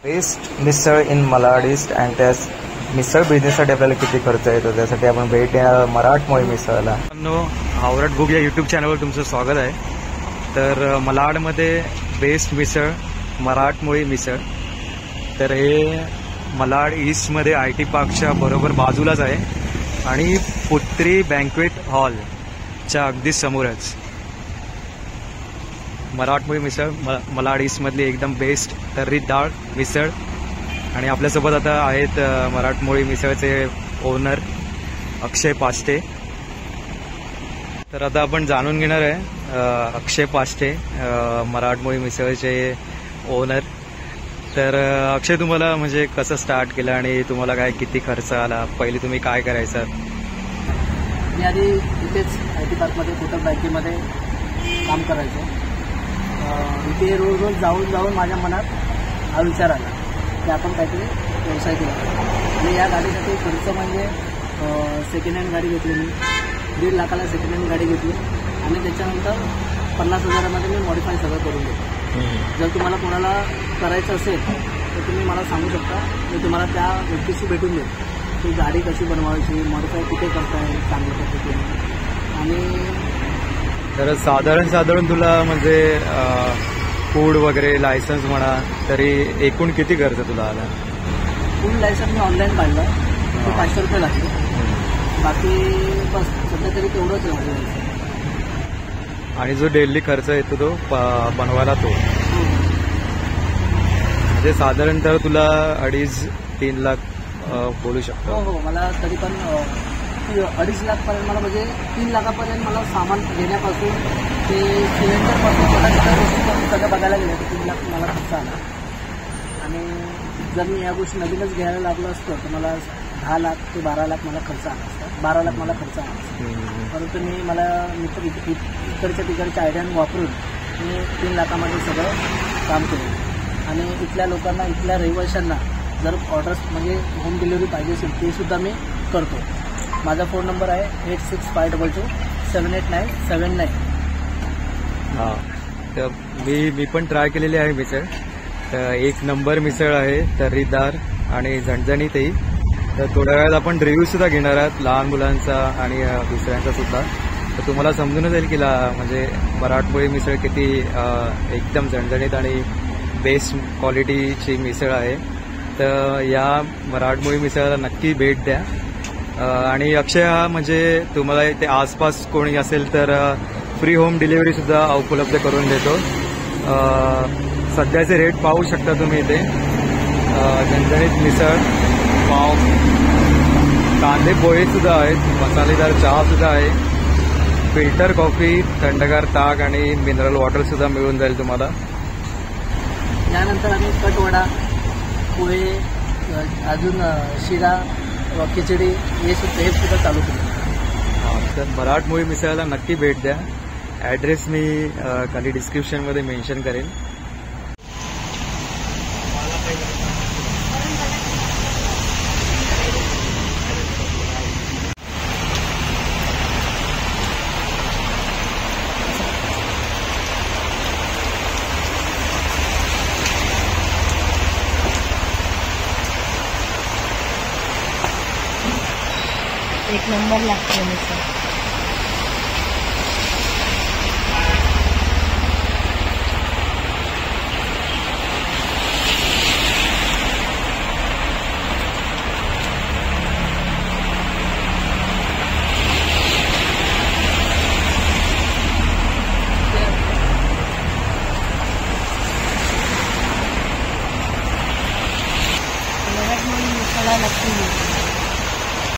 Best misal in Malad east and त्या मिसळ बिझनेससाठी आपल्याला किती खर्च येतो त्यासाठी आपण भेट देणार मराठमोळी मिसळला. हावरट बुक या यूट्यूब चॅनलवर तुमचं स्वागत आहे. तर मलाडमध्ये बेस्ट मिसळ मराठमोळी मिसळ. तर हे मलाड ईस्टमध्ये IT पार्कच्या बरोबर बाजूलाच आहे आणि पुत्री बँक्वेट हॉलच्या अगदी समोरच मराठमोळी मिसळ मलाड ईस्टमधली एकदम बेस्ट तर्रीदार मिसळ. आणि आपल्यासोबत आता आहेत मराठमोळी मिसळचे ओनर अक्षय पाष्टे. तर आता आपण जाणून घेणार आहे अक्षय पाष्टे मराठमोळी मिसळचे ओनर. तर अक्षय, तुम्हाला म्हणजे कसं स्टार्ट केलं आणि तुम्हाला काय किती खर्च आला, पहिले तुम्ही काय करायचं? मी आधी इथेच IT पार्कमध्ये कोटक बँकेमध्ये काम करायचो. इथे रोज रोज जाऊन जाऊन माझ्या मनात हा विचार आला की आपण काहीतरी व्यवसाय केला. आणि या गाडीसाठी खर्च म्हणजे सेकंड हँड गाडी घेतली. मी 1.5 लाखाला सेकंड हँड गाडी घेतली आणि त्याच्यानंतर 50,000मध्ये मी मॉडिफाय सगळं करून घेतो. जर तुम्हाला कोणाला करायचं असेल तर तुम्ही मला सांगू शकता, मी तुम्हाला त्या व्यक्तीशी भेटून देईल की गाडी कशी बनवायची, मॉडिफाय कुठे करता येईल चांगल्या पद्धतीने. आणि तर साधारण तुला म्हणजे फूड वगैरे लायसन्स म्हणा तरी एकूण किती खर्च तुला आला? फूड लायसन्स मी ऑनलाईन काढलं, ते 500 रुपये लागले. बाकी बस सध्या तरी तेवढंच आहे. आणि जो डेली खर्च येतो तो बनवायला तो म्हणजे साधारणतः तुला 2.5-3 लाख बोलू शकतो. हो, मला तरी पण 2.5 लाखपर्यंत मला म्हणजे 3 लाखापर्यंत मला सामान घेण्यापासून ते सिलेंडरपासून सगळं बघायला गेलं तर 3 लाख मला खर्च आला. आणि जर मी या गोष्टी नवीनच घ्यायला लागलो असतो तर मला 10 लाख ते 12 लाख मला खर्च आला असता. 12 लाख मला खर्च आला असता. परंतु मी इकडच्या तिकडच्या आयडिया वापरून मी 3 लाखामध्ये सगळं काम केलं. आणि इथल्या लोकांना, इथल्या रहिवाशांना जर ऑर्डर्स म्हणजे होम डिलिव्हरी पाहिजे असेल ते सुद्धा मी करतो. माझा फोन नंबर आहे 8652278979. हां, तर मी पण ट्राय केलेली आहे मिसळ. तर 1 नंबर मिसळ आहे, तर्रीदार आणि झणझणीतही. तर थोड्या वेळात आपण रिव्ह्यू सुद्धा घेणार आहात लहान मुलांचा आणि दुसऱ्यांचा सुद्धा. तर तुम्हाला समजूनच येईल की म्हणजे मराठमोळी मिसळ किती एकदम झणझणीत आणि बेस्ट क्वालिटीची मिसळ आहे. तर या मराठमोळी मिसळाला नक्की भेट द्या. आणि अक्षय हा म्हणजे तुम्हाला इथे आसपास कोणी असेल तर फ्री होम डिलिव्हरी सुद्धा उपलब्ध करून देतो. सध्याचे रेट पाहू शकता तुम्ही इथे. झणझणीत मिसळ, पाव, कांदे पोहे सुद्धा आहेत, मसालेदार चहा सुद्धा आहे, फिल्टर कॉफी, थंडगार ताक आणि मिनरल वॉटर सुद्धा मिळून जाईल तुम्हाला. त्यानंतर आम्ही कटवडा, पोहे, अजून शिरा, खिचडी हे सुद्धा चालू केलं. तर मराठमोळी मिसळला नक्की भेट द्या. ॲड्रेस मी खाली डिस्क्रिप्शनमध्ये मेन्शन करेन. एक नंबर लागते मिसळ. मराठमोळी मिसळला नक्की